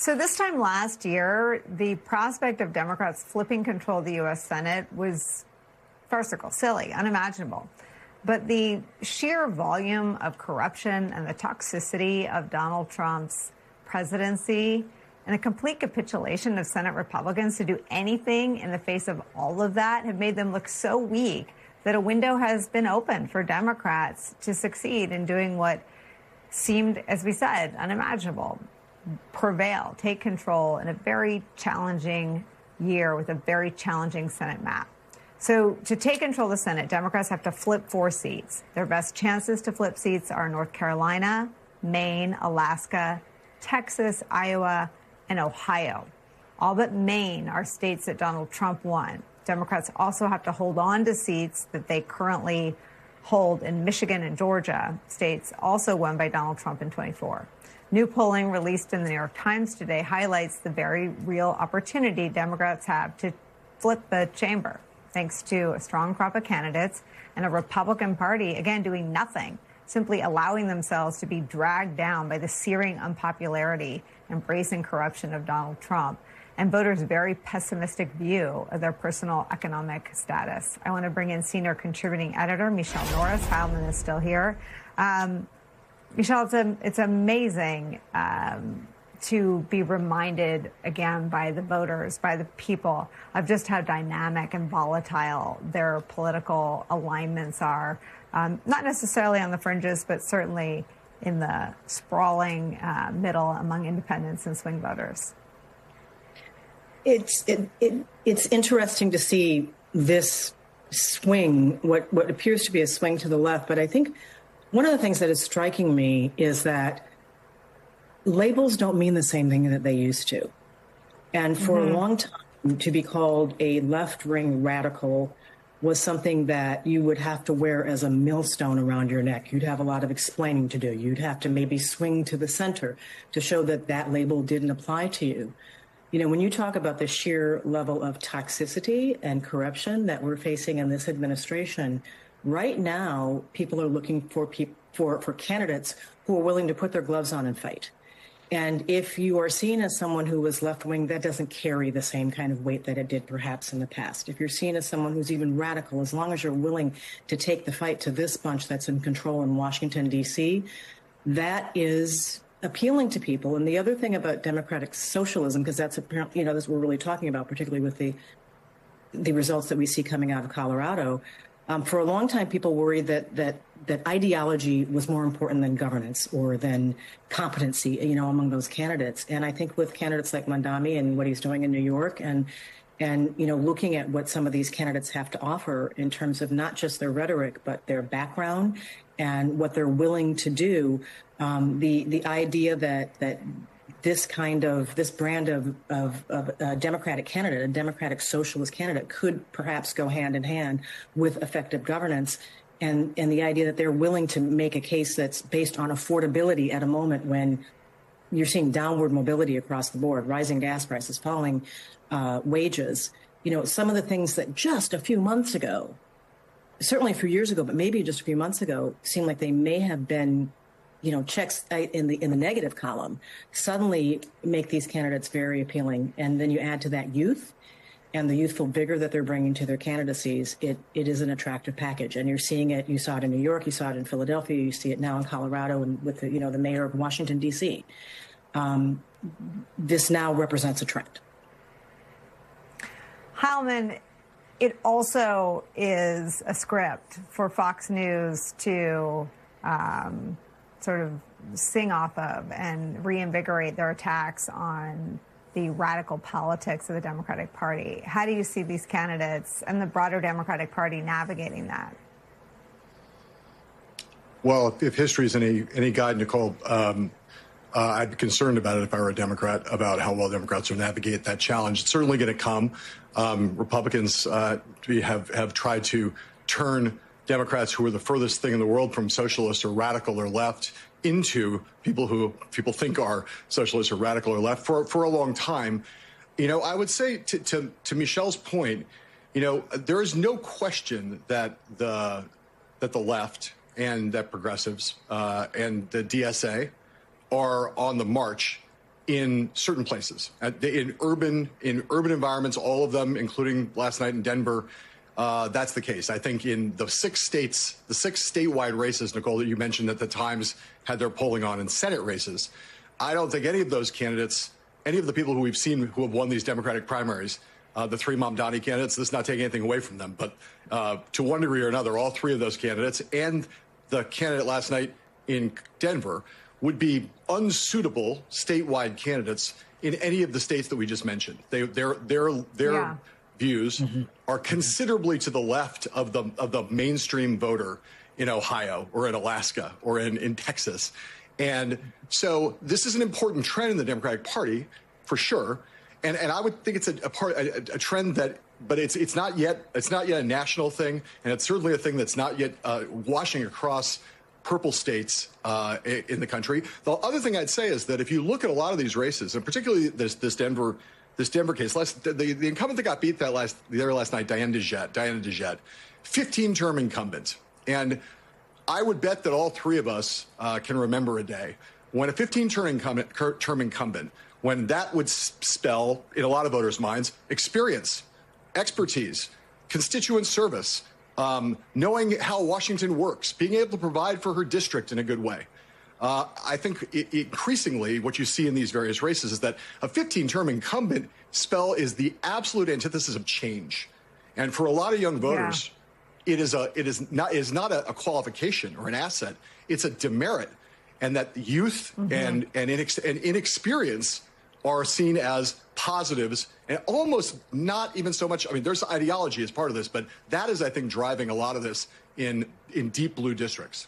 So this time last year, the prospect of Democrats flipping control of the U.S. Senate was farcical, silly, unimaginable. But the sheer volume of corruption and the toxicity of Donald Trump's presidency and the complete capitulation of Senate Republicans to do anything in the face of all of that have made them look so weak that a window has been opened for Democrats to succeed in doing what seemed, as we said, unimaginable. Prevail, take control in a very challenging year with a very challenging Senate map. So to take control of the Senate, Democrats have to flip 4 seats. Their best chances to flip seats are North Carolina, Maine, Alaska, Texas, Iowa, and Ohio. All but Maine are states that Donald Trump won. Democrats also have to hold on to seats that they currently hold in Michigan and Georgia, states also won by Donald Trump in 24. New polling released in the New York Times today highlights the very real opportunity Democrats have to flip the chamber, thanks to a strong crop of candidates and a Republican Party, again, doing nothing, simply allowing themselves to be dragged down by the searing unpopularity and brazen corruption of Donald Trump and voters' very pessimistic view of their personal economic status. I want to bring in senior contributing editor Michele Norris. Heilman is still here. Michele, it's amazing to be reminded again by the voters, by the people, of just how dynamic and volatile their political alignments are. Not necessarily on the fringes, but certainly in the sprawling middle among independents and swing voters. It's interesting to see this swing, what appears to be a swing to the left. But I think one of the things that is striking me is that labels don't mean the same thing that they used to. And for a long time, to be called a left-wing radical was something that you would have to wear as a millstone around your neck. You'd have a lot of explaining to do. You'd have to maybe swing to the center to show that that label didn't apply to you. You know, when you talk about the sheer level of toxicity and corruption that we're facing in this administration, right now, people are looking for candidates who are willing to put their gloves on and fight. And if you are seen as someone who was left-wing, that doesn't carry the same kind of weight that it did perhaps in the past. If you're seen as someone who's even radical, as long as you're willing to take the fight to this bunch that's in control in Washington, D.C., that is appealing to people. And the other thing about democratic socialism, because that's apparently, that's what we're really talking about, particularly with the results that we see coming out of Colorado. For a long time, people worried that ideology was more important than governance or than competency, among those candidates. And I think with candidates like Mamdani and what he's doing in New York and looking at what some of these candidates have to offer in terms of not just their rhetoric, but their background and what they're willing to do, the idea that this brand of a Democratic candidate, a Democratic socialist candidate, could perhaps go hand in hand with effective governance, and the idea that they're willing to make a case that's based on affordability at a moment when you're seeing downward mobility across the board, rising gas prices, falling wages. Some of the things that just a few months ago, certainly a few years ago, but maybe just a few months ago, seemed like they may have been checks in the negative column, suddenly make these candidates very appealing. And then you add to that youth and the youthful vigor that they're bringing to their candidacies. It is an attractive package. And you're seeing it. You saw it in New York. You saw it in Philadelphia. You see it now in Colorado and with the mayor of Washington, D.C. This now represents a trend. Heilman, it also is a script for Fox News to sort of sing off of and reinvigorate their attacks on the radical politics of the Democratic Party. How do you see these candidates and the broader Democratic Party navigating that? Well, if history is any guide, Nicole, I'd be concerned about it if I were a Democrat, about how well Democrats will navigate that challenge. It's certainly going to come. Republicans have tried to turn Democrats who are the furthest thing in the world from socialist or radical or left into people who people think are socialist or radical or left for a long time. I would say to Michele's point, there is no question that the left and that progressives and the DSA are on the march in certain places, in urban environments, all of them, including last night in Denver. That's the case. I think in the 6 states, the 6 statewide races, Nicole, that you mentioned that the Times had their polling on in Senate races, I don't think any of those candidates, any of the people who we've seen who have won these Democratic primaries, the 3 Mamdani candidates, this is not taking anything away from them, but to one degree or another, all 3 of those candidates and the candidate last night in Denver would be unsuitable statewide candidates in any of the states that we just mentioned. Their views are considerably to the left of the mainstream voter in Ohio or in Alaska or in Texas. And so this is an important trend in the Democratic Party, for sure. And I would think it's a trend that, but it's not yet a national thing, and it's certainly a thing that's not yet washing across purple states in the country. The other thing I'd say is that if you look at a lot of these races, and particularly this Denver case, the incumbent that got beat there last night, Diana DeJette, 15-term incumbent, and I would bet that all 3 of us can remember a day when a 15-term incumbent, when that would spell, in a lot of voters' minds, experience, expertise, constituent service, knowing how Washington works, being able to provide for her district in a good way. I think increasingly what you see in these various races is that a 15-term incumbent spell is the absolute antithesis of change. And for a lot of young voters, it is not a qualification or an asset. It's a demerit. And that youth and inexperience are seen as positives, and almost not even so much. I mean, there's ideology as part of this, but that is, I think, driving a lot of this in deep blue districts.